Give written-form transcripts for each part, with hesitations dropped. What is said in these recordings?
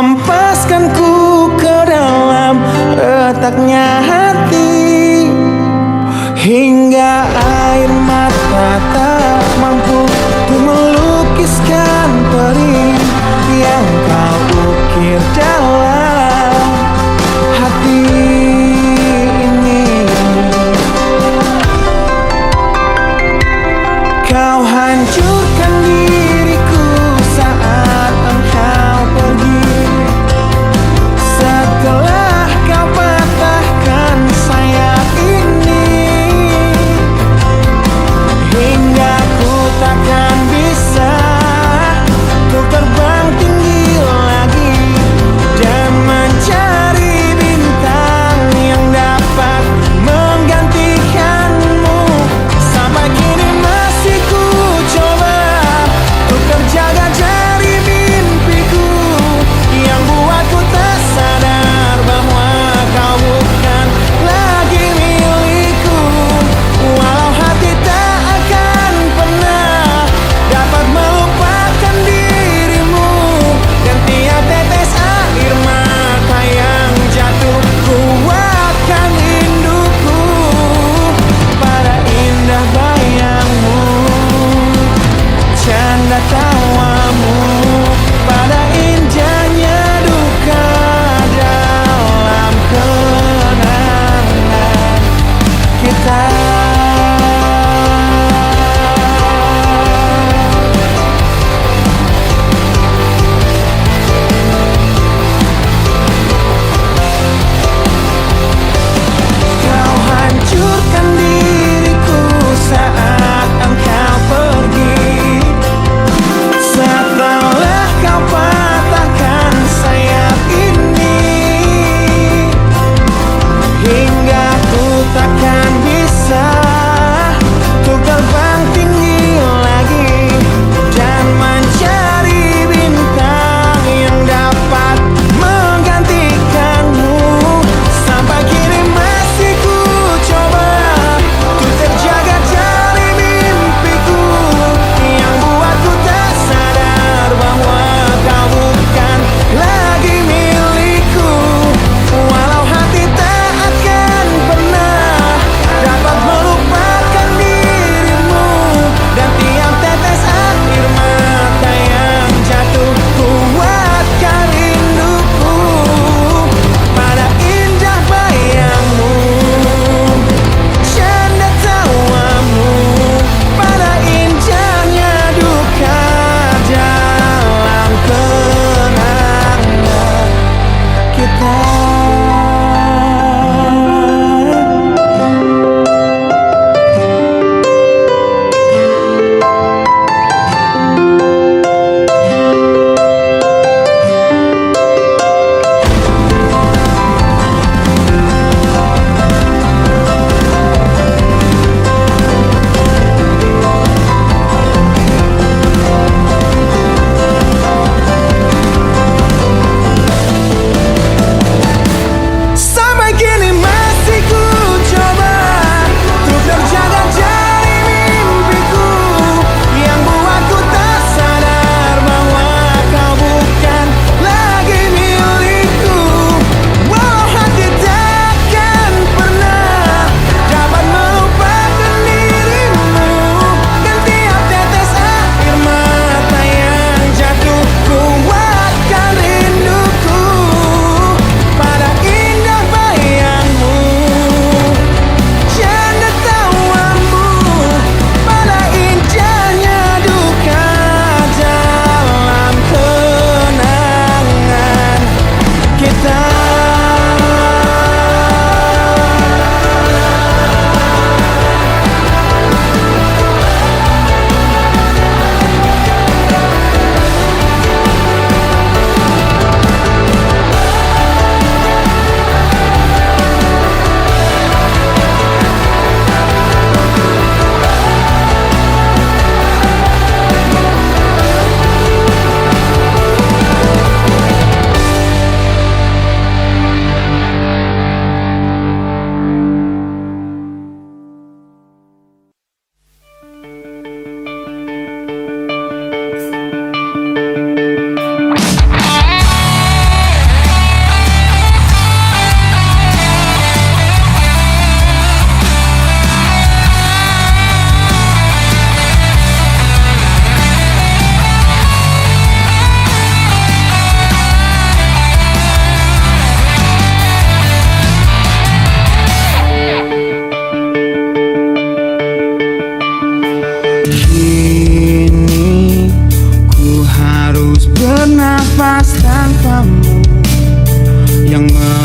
hempaskanku ke dalam retaknya hati, hingga air mata tak mampu untuk melukiskan perih yang kau ukir dalam hati ini. Kau hancurkan diriku saat engkau pergi, setelah kau patahkan sayap ini, hingga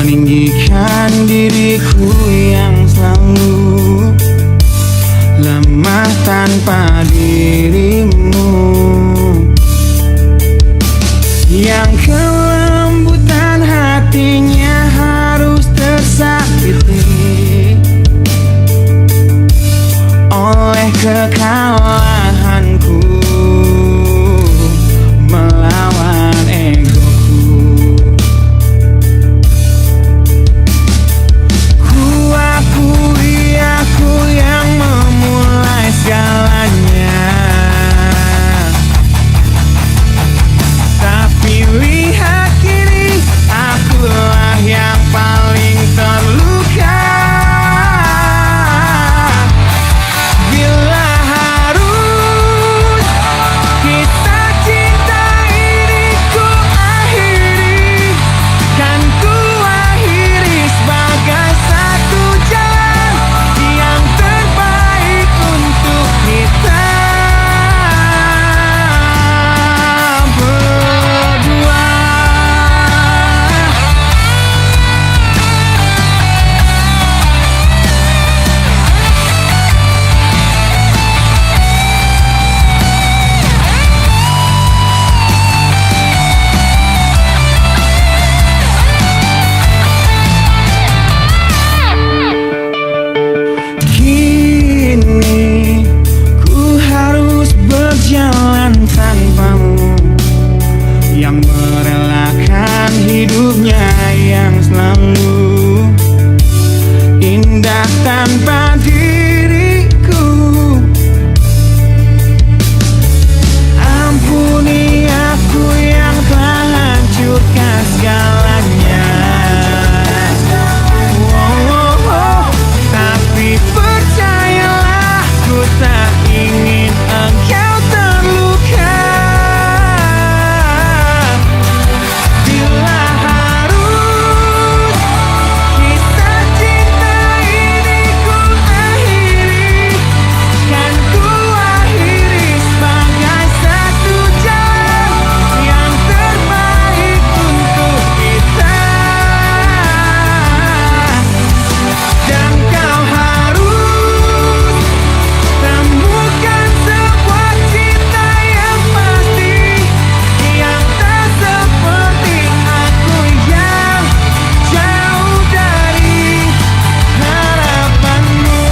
meninggikan diriku yang selalu lemah tanpa dirimu, yang kelembutan hatinya harus tersakiti oleh kekalahanku melawan egoku. Ku akui aku yang memulai segalanya, tapi lihat kini akulah yang paling terluka. Bila harus kisah cinta ini ku akhiri, kan ku akhiri sebagai satu jalan yang terbaik untuk kita berdua. Kini ku harus berjalan tanpamu, yang merelakan hidupnya yang selalu indah tanpa diriku. Ampuni aku yang telah hancurkan segalanya. Tapi percayalah, ku tak ingin engkau terluka. Bila harus kisah cinta ini ku akhiri, kan ku akhiri sebagai satu jalan yang terbaik untuk kita. Dan kau harus temukan sebuah cinta yang pasti, yang tak seperti aku yang jauh dari harapanmu.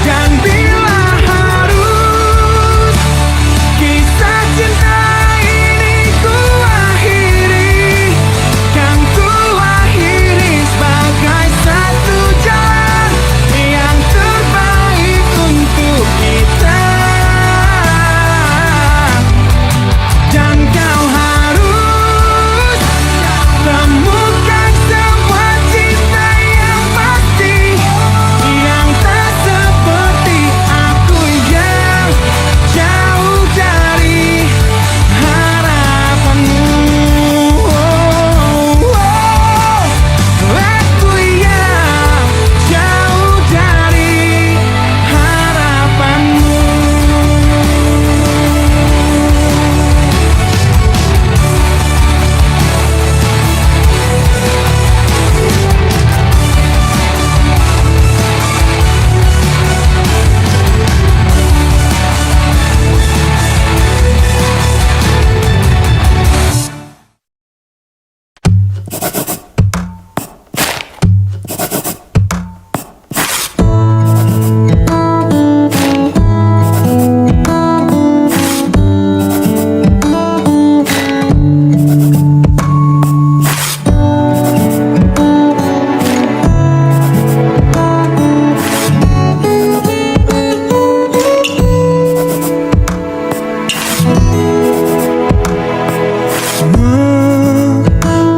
Dan bila harus kisah cinta ini ku akhiri, kan ku akhiri sebagai satu jalan yang terbaik untuk kita. Dan kau harus temukan sebuah cinta yang pasti, yang tak seperti aku yang jauh dari harapanmu. Aku yang jauh dari harapanmu.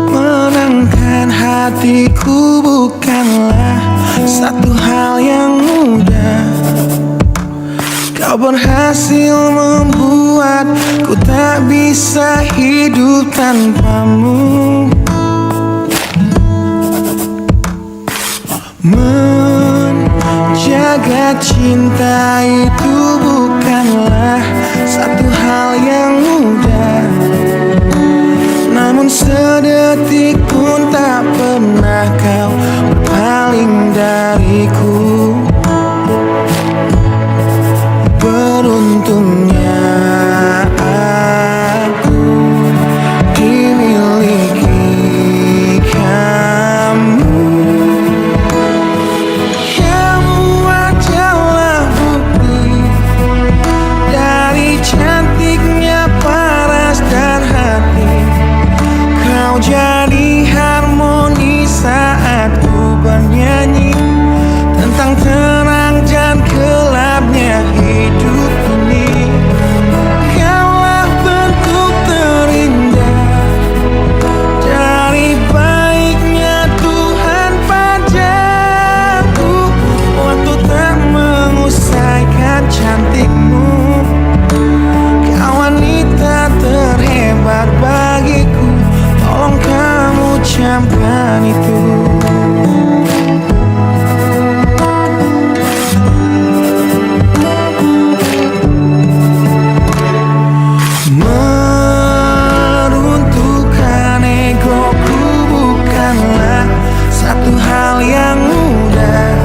Menenangkan hatiku bukanlah satu hal yang mudah. Kau berhasil membuatku tak bisa hidup tanpamu. cinta itu bukanlah satu hal yang mudah, namun sedetik pun tak pernah kau berpaling dariku. Beruntungnya aku dimiliki kamu. Kamu adalah bukti dari cantiknya paras dan hati. Kau jadi harmoni saat ku bernyanyi tentang terang dan gelapnya hidup ini. Kaulah bentuk terindah dari baiknya Tuhan padaku. Waktu tak mengusaikan cantikmu, kau wanita terhebat bagiku. Tolong kamu camkan itu. Meruntuhkan egoku bukanlah satu hal yang mudah.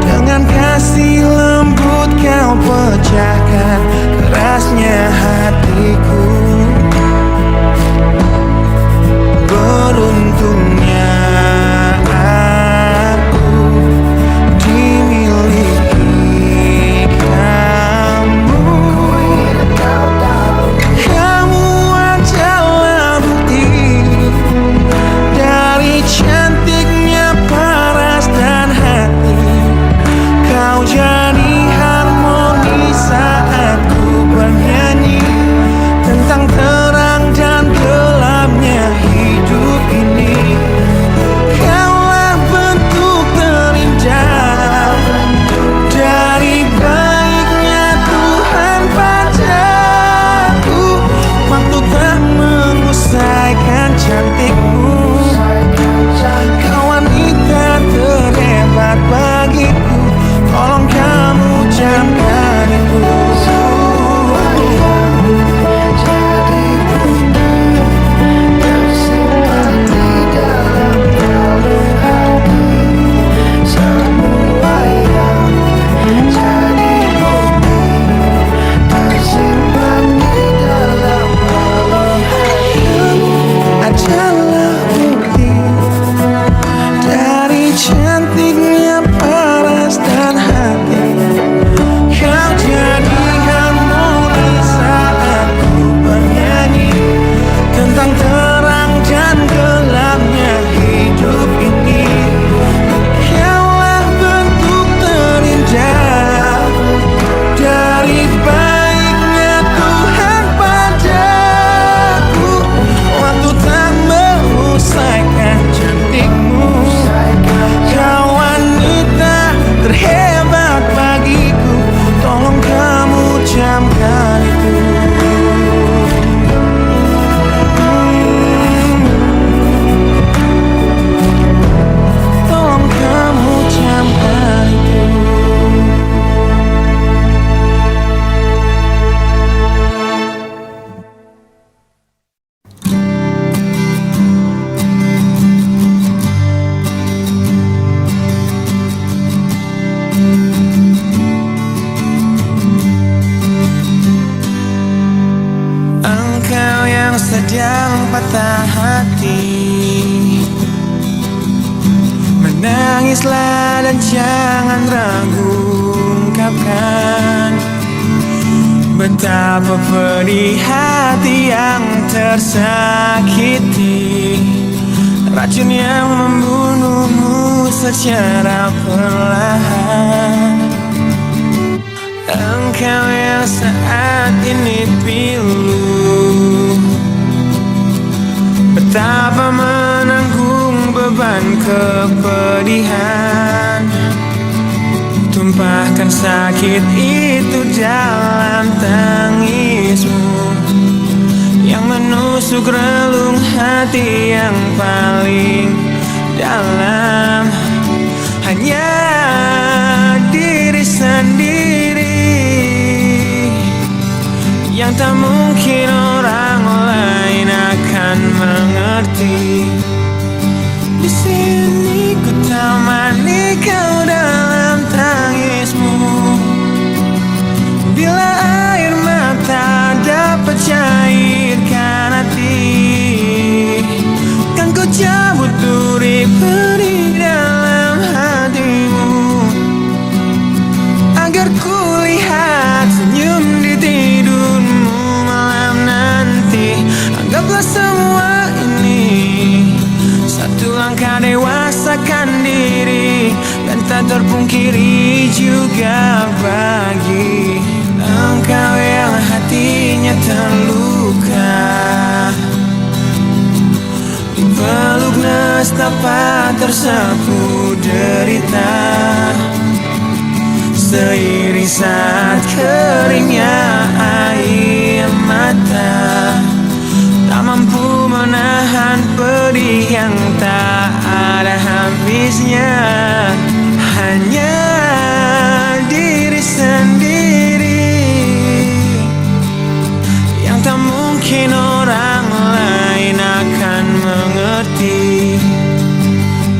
Dengan kasih lembut kau pecahkan kerasnya hatiku. Beruntungnya aku dimiliki kamu. Kamu adalah bukti dari cantiknya paras dan hati. Kau jadi harmoni saat ku bernyanyi tentang terang dan gelapnya hidup ini. Kaulah bentuk terindah dari baiknya Tuhan padaku. Waktu tak mengusaikan cantikmu, kau wanita terhebat bagiku. Tolong kamu camkan itu. Adalah bukti dari cantiknya paras dan hati. Kau jadi harmoni saat ku bernyanyi tentang terang dan gelapnya hidup ini. Kaulah bentuk terindah dari baiknya Tuhan padaku. Waktu tak mengusaikan cantikmu, kau wanita terhebat bagiku. Tolong kamu camkan itu. Tolong kamu camkan itu. Engkau yang sedang patah hati, menangislah dan jangan ragu ungkapkan betapa pedih hati yang tersakiti. Racun yang membunuhmu secara perlahan. Engkau yang saat ini pilu, betapa menanggung beban kepedihan. Tumpahkan sakit itu dalam tangismu yang menusuk relung hati yang paling dalam. Hanya sendiri yang tak mungkin orang lain akan mengerti. Di sini ku temani kau dalam tangismu. Bila air mata dapat cairkan hati, kan ku cabut duri pedih dalam hatimu, agar ku lihat senyum di tidurmu malam nanti. Anggaplah semua ini satu langkah dewasakan diri, dan tak terpungkiri juga bagi engkau yang hatinya terluka. Dipeluk nestapa tersapu derita, seiring saat keringnya air mata, tak mampu menahan pedih yang tak ada habisnya. Hanya diri sendiri yang tak mungkin orang lain akan mengerti.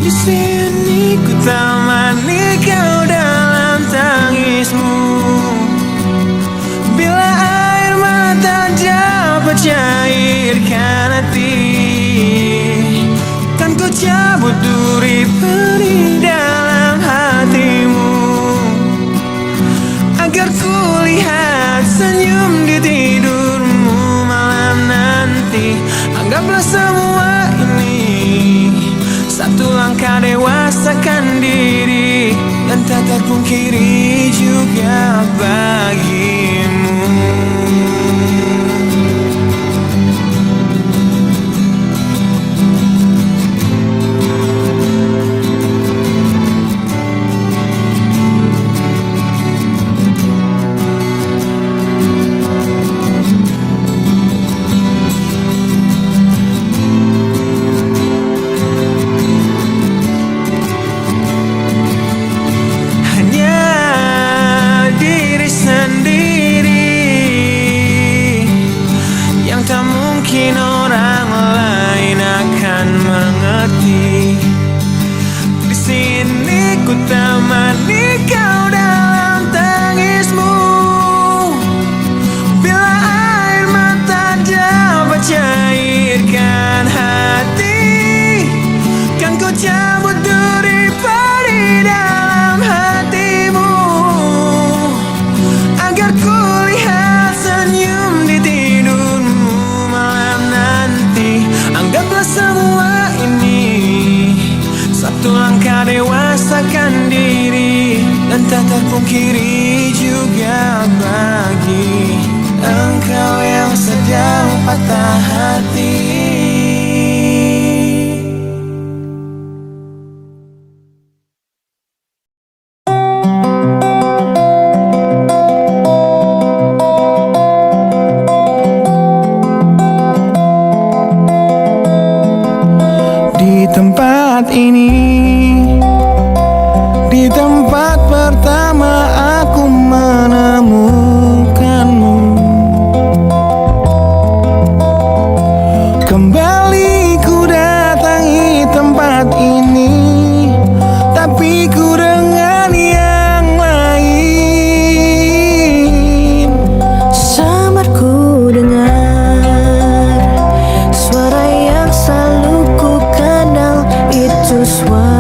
Di sini ku temani kau dalam tangismu. Bila air mata dapat cairkan hati, kan ku cabut duri pedih dalam hatimu, agar ku lihat senyum di tidurmu malam nanti. Anggaplah semua ini satu langkah dewasakan diri, dan tak terpungkiri juga bagimu. Orang lain akan mengerti. Di sini ku temani kau dalam tangismu. Bila air mata dapat cairkan hati, kan ku cabut duri pedih dalam hatimu, agar ku lihat senyum di tidurmu malam nanti. Anggaplah semua ini satu langkah dewasakan diri, dan tak terpungkiri juga bagi engkau yang sedang patah hati. Tempat ini, di tempat pertama aku menemukanmu, kembali ku datangi tempat ini, tapi ku dengan yang lain. Samar ku dengar suara yang selalu ku kenal, itu suara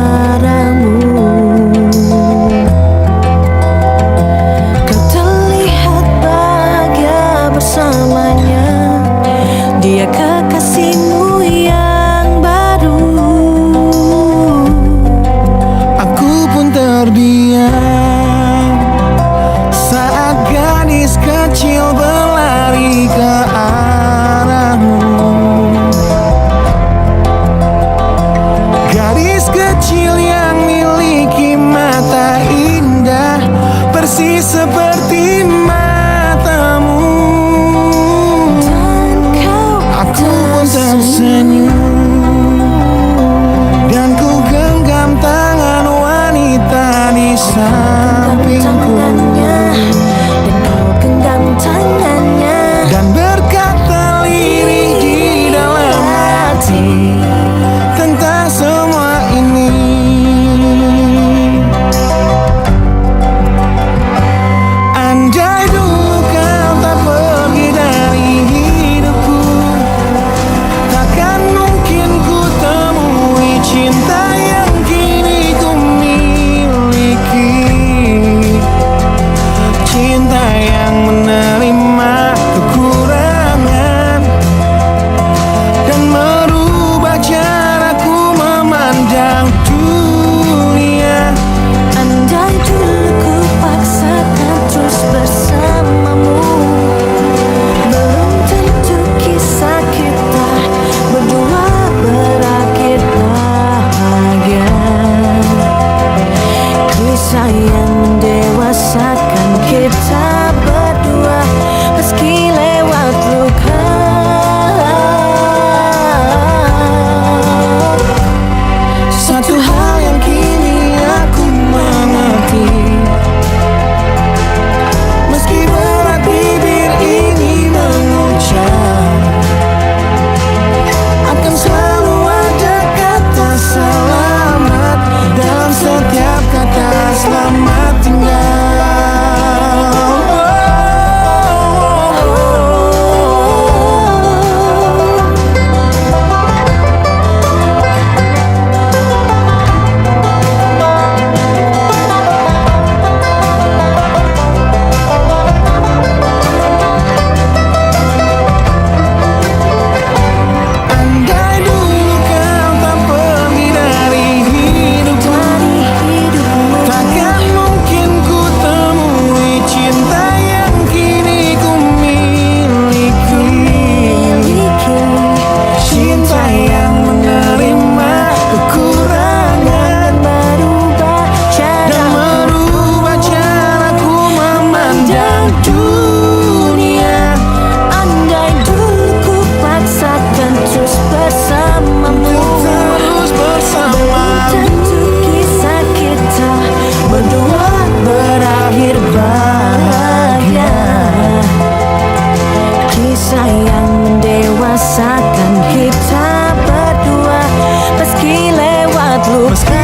Meski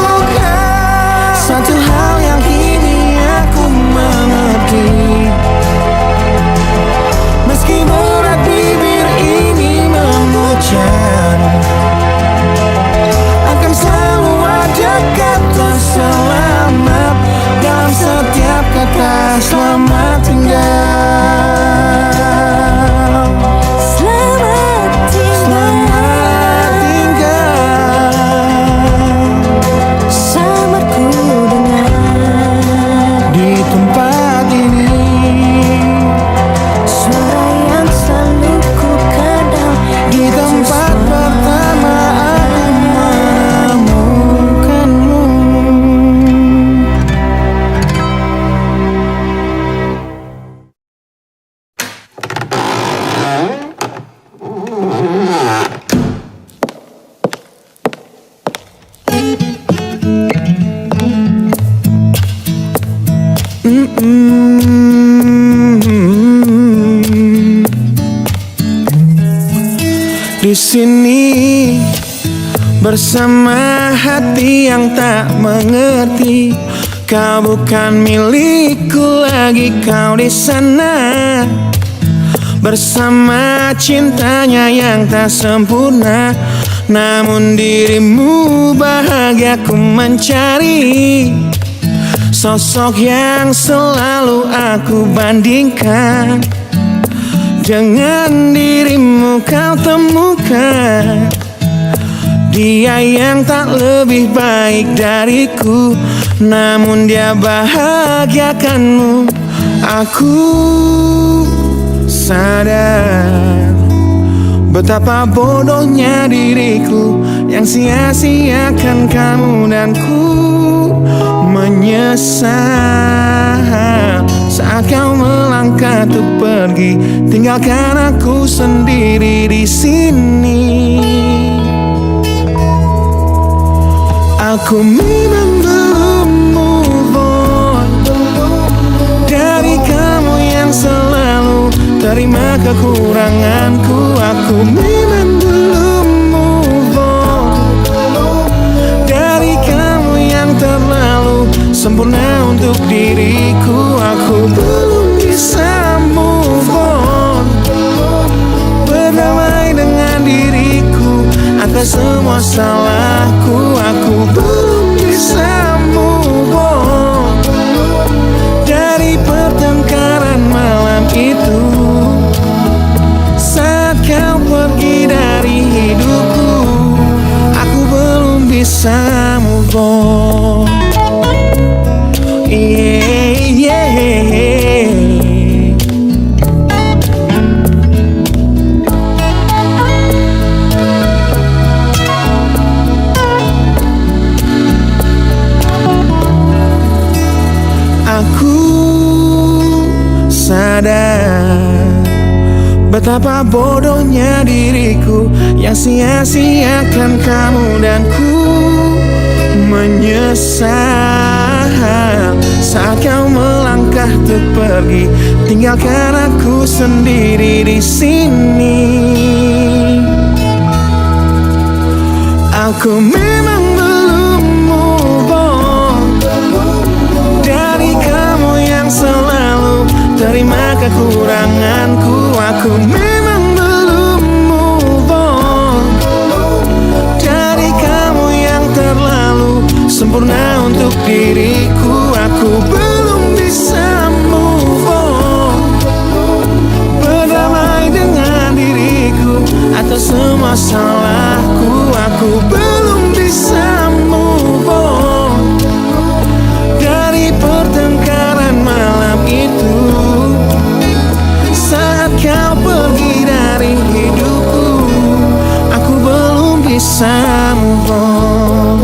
luka, satu hal yang kini aku mengerti. Meski berat bibir ini mengucap, akan selalu ada kata selamat dalam setiap kata selamat tinggal. selamat Selamat tinggal. Samarku dengar Di tempat ini suara yang selalu ku kenal. di tempat pertama aku menemukanmu. Di sini bersama hati yang tak mengerti. Kau bukan milikku lagi, kau di sana bersama cintanya yang tak sempurna. Namun dirimu bahagia ku mencari. Sosok yang selalu aku bandingkan dengan dirimu kau temukan. Dia yang tak lebih baik dariku, namun dia bahagiakanmu. Aku sadar betapa bodohnya diriku yang sia-siakan kamu, dan ku menyesal saat kau melangkah untuk pergi, tinggalkan aku sendiri di sini. Aku memang belum move on dari kamu yang selalu terima kekuranganku. Aku memang belum move on dari kamu yang terlalu sempurna untuk diriku. Aku belum bisa move on, berdamai dengan diriku atas semua salahku. Aku belum bisa move on dari pertengkaran malam itu saat kau pergi dari hidupku. Aku belum bisa move on. Aku sadar betapa bodohnya diriku yang sia-siakan kamu, dan ku menyesal saat kau melangkah untuk pergi, tinggalkan aku sendiri di sini. Aku memang belum move on dari kamu yang selalu terima kekuranganku. Aku memang belum move on dari kamu yang terlalu sempurna untuk diriku. Aku belum bisa move on, berdamai dengan diriku atas semua salahku. Aku belum bisa move on dari pertengkaran malam itu saat kau pergi dari hidupku. Aku belum bisa move on.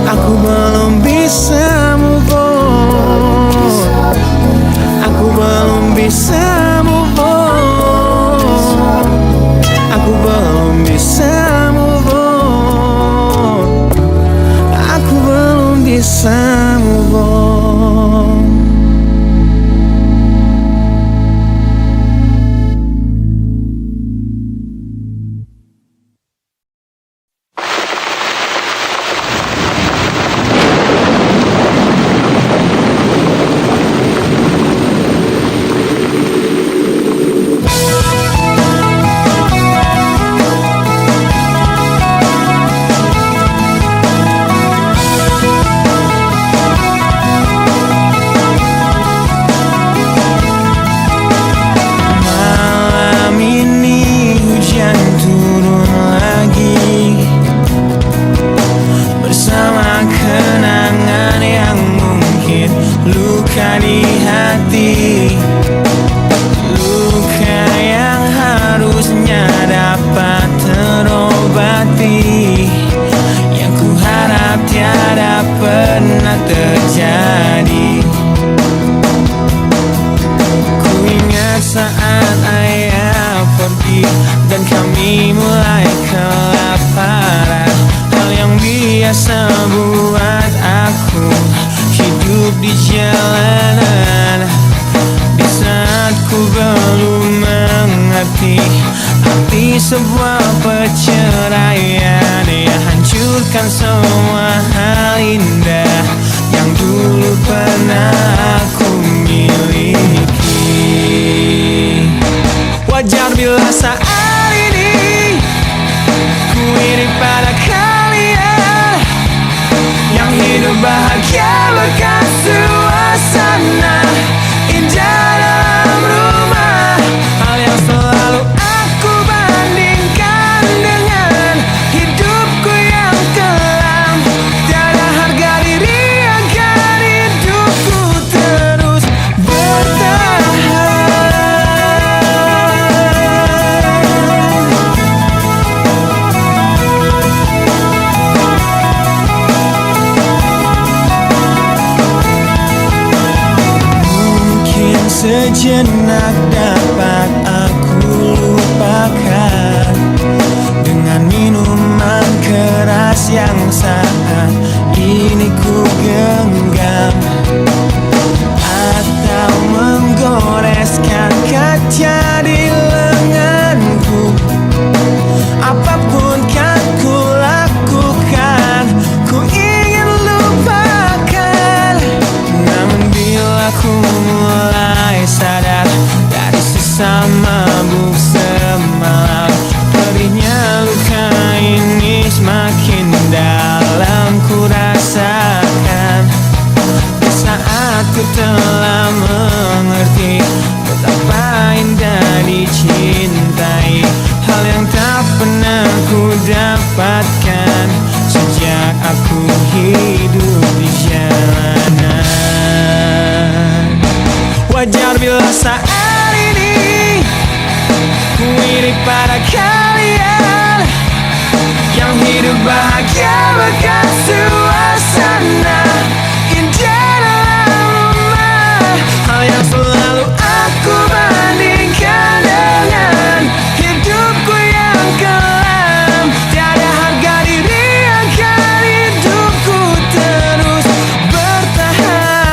Aku belum bisa move on. Aku belum bisa move on. Aku belum bisa move on. Aku belum bisa move on. saat ayah pergi dan kami mulai kelaparan. Hal yang biasa buat aku hidup di jalanan. Di saat ku belum mengerti arti sebuah perceraian yang hancurkan semua hal indah yang dulu pernah aku miliki. Wajar bila saat ini ku iri pada kalian yang hidup bahagia bekas suasana indah dalam rumah. Hal yang selalu aku bandingkan dengan hidupku yang kelam. Tiada harga diri agar hidupku terus bertahan. Mungkin sejenak dapat aku lupakan dengan minuman keras yang saat ini ku genggam, atau menggoreskan kaca di lenganku. Apapun kan ku lakukan, ku ingin lupakan. Namun bila ku mulai sadar dari sisa mabuk semalam, perihnya luka ini semakin dalam ku rasakan. Di saat ku telah mengerti betapa indah dicintai, hal yang tak pernah ku dapatkan sejak aku hidup di jalanan. Wajar bila saat ini ku iri pada kalian yang hidup bahagia bekas suasana indah dalam rumah. Hal yang selalu aku bandingkan dengan hidupku yang kelam. Tiada harga diri agar hidupku terus bertahan.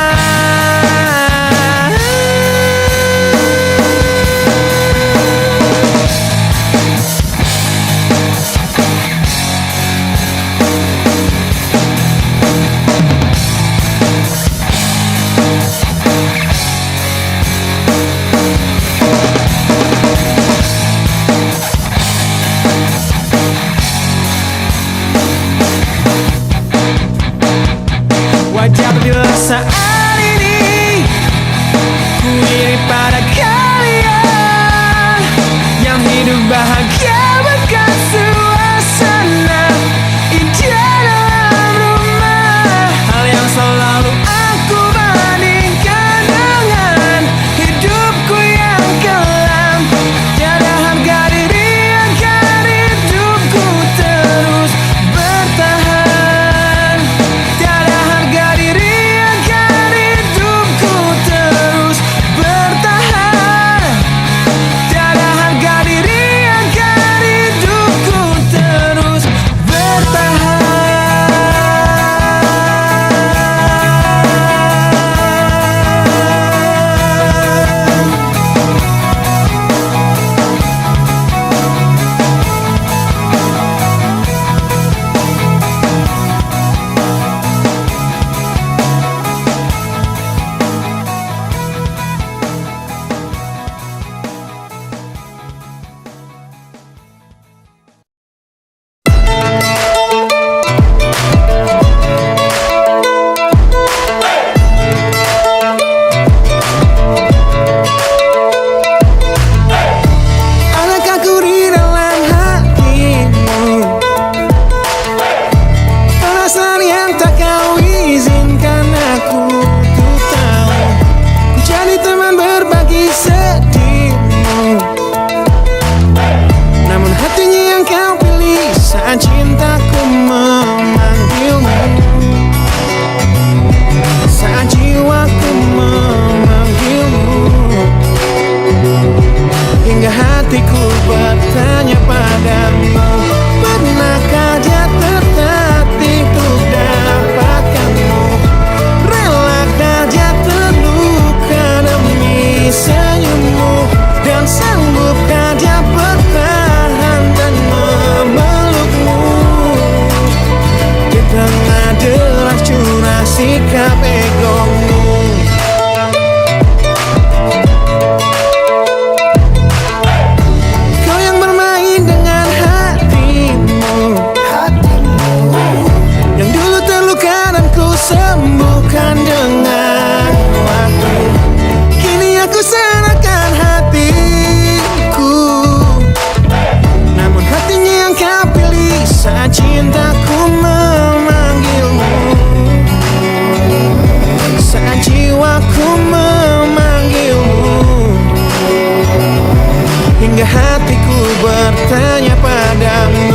bertanya padamu,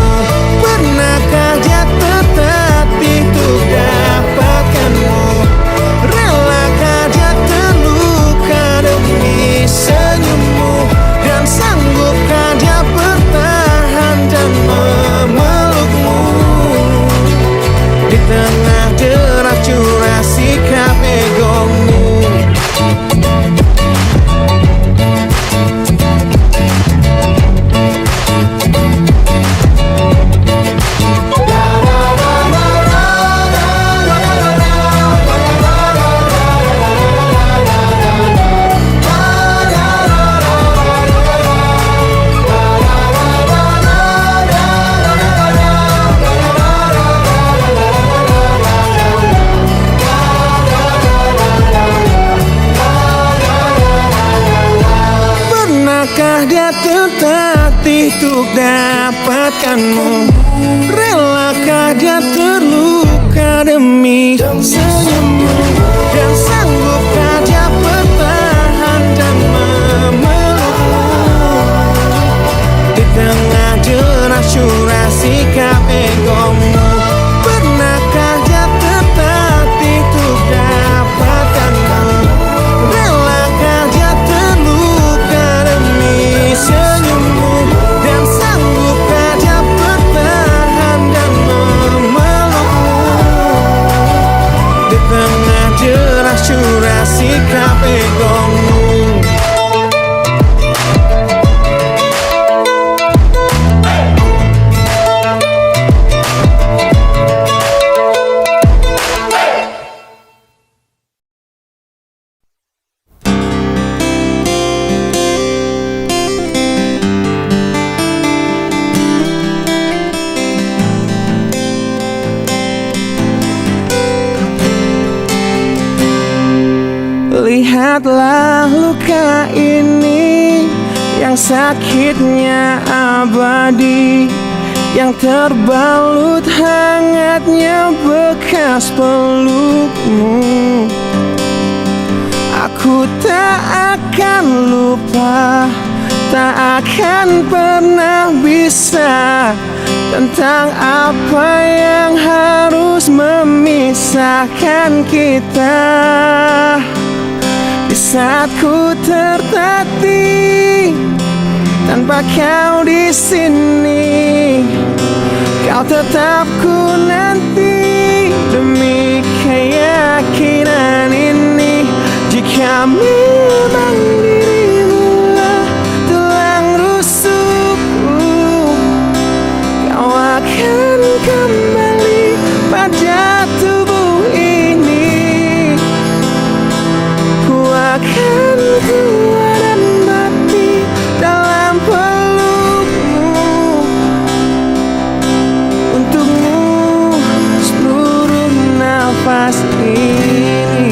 pernahkah jatuh tertatih untuk dapatkanmu? Relakah dia terluka demi senyummu? Dan sanggupkah dia bertahan dan memelukmu? Di tengah deras curah sikap egomu. Pernahkah dia tertatih untuk dapatkanmu? Relakah dia terluka demi senyummu? Dan sanggupkah dia bertahan dan memelukmu? Di tengah deras curah sikap egomu. Pernahkah dia tertatih untuk dapatkanmu? Relakah dia terluka demi senyummu? Dan sanggupkah dia bertahan dan memelukmu? Di tengah deras curah sikap egomu. Lihatlah luka ini yang sakitnya abadi, yang terbalut hangatnya bekas pelukmu. Aku tak akan lupa, tak akan pernah bisa, tentang apa yang harus memisahkan kita. Di saat ku tertatih tanpa kau di sini, kau tetap ku nanti demi keyakinan ini. Jika memang dirimu lah tulang rusukku, kau akan kembali pada tubuh ini. Akan kuat dan mati dalam pelukmu. Untukmu seluruh nafas ini.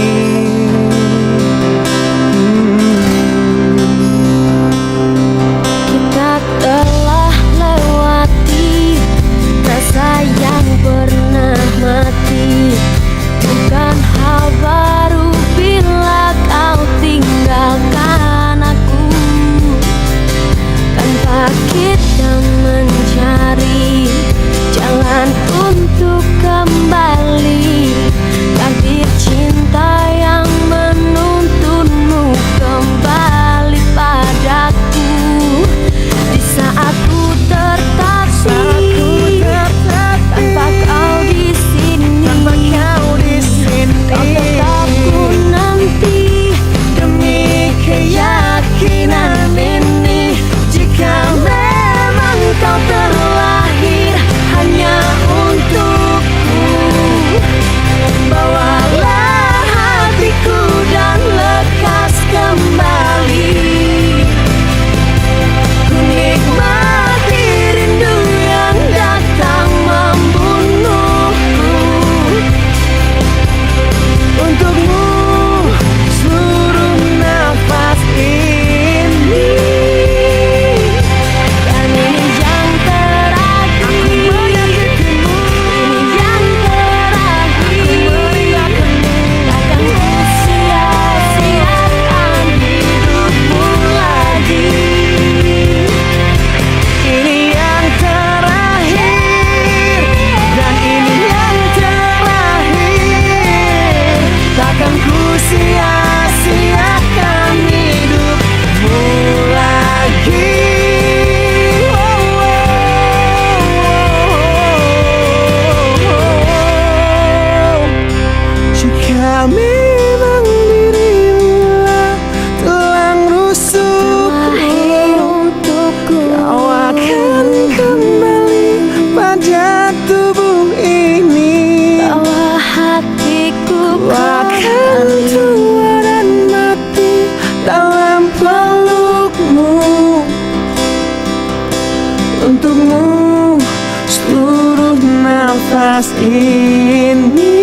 nafas ini.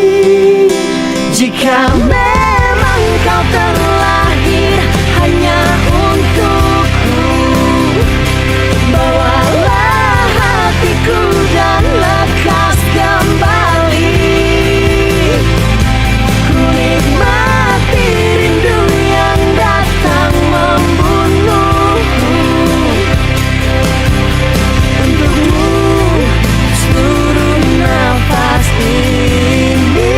Jika Memang kau terlahir hanya untukku, bawalah hatiku dan lekas kembali. Ku nikmati rindu yang datang membunuhku. Untukmu seluruh nafas ini.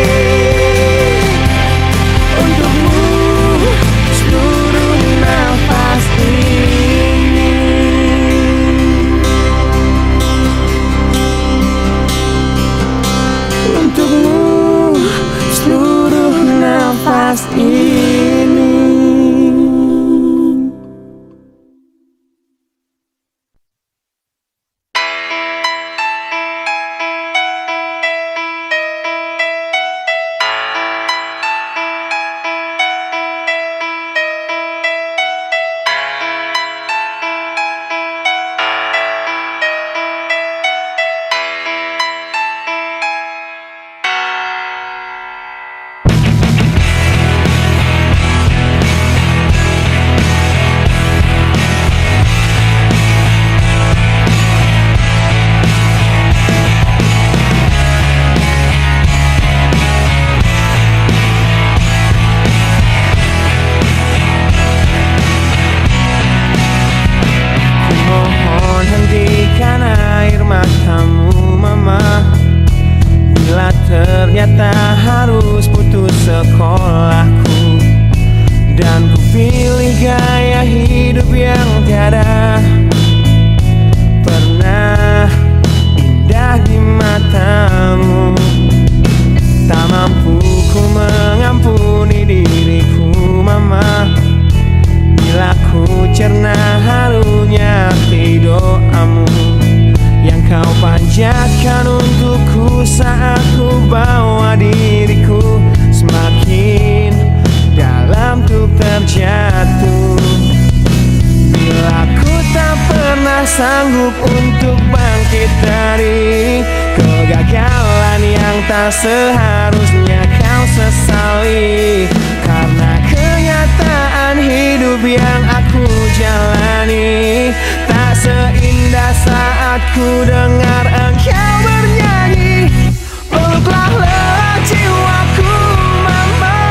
Untukmu seluruh nafas ini. untukmu seluruh nafas ini. Mohon hentikan air matamu mama, bila ternyata harus putus sekolahku, dan ku pilih gaya hidup yang tiada pernah indah di matamu. Tak mampu ku mengampuni diriku mama, bila ku cerna harunya arti doamu yang kau panjatkan untukku saat ku bawa diriku semakin dalam untuk terjatuh. Bila ku tak pernah sanggup untuk bangkit dari kegagalan yang tak seharusnya kau sesali, karena kenyataan hidup yang aku jalani tak seindah saat ku dengar engkau bernyanyi. Peluklah lelah jiwaku mama,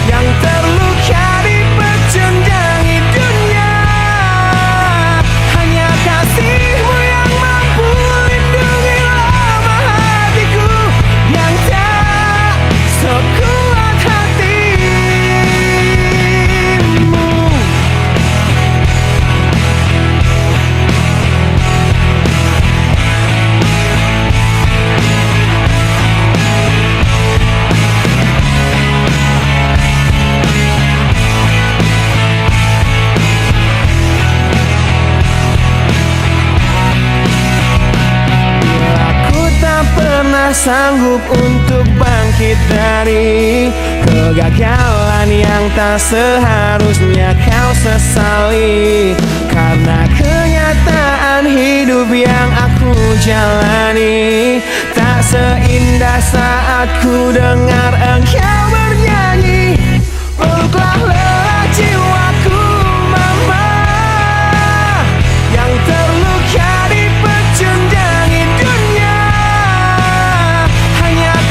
yang terluka di pecundangi dunia. Hanya kasihmu yang mampu lindungi lemah hatiku yang tak sekuat hatimu. Sanggup untuk bangkit dari kegagalan yang tak seharusnya kau sesali, karena kenyataan hidup yang aku jalani tak seindah saat ku dengar engkau bernyanyi. Peluklah lelah jiwaku mama, yang terluka di pecundangi dunia.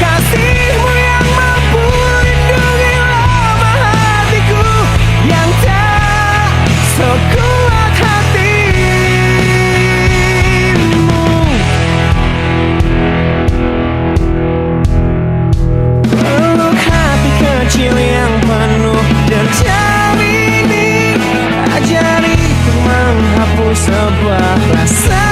Kasihmu yang mampu lindungi lemah hatiku yang tak sekuat hatimu. Peluk hati kecil yang penuh dendam ini, ajari untuk menghapus sebuah rasa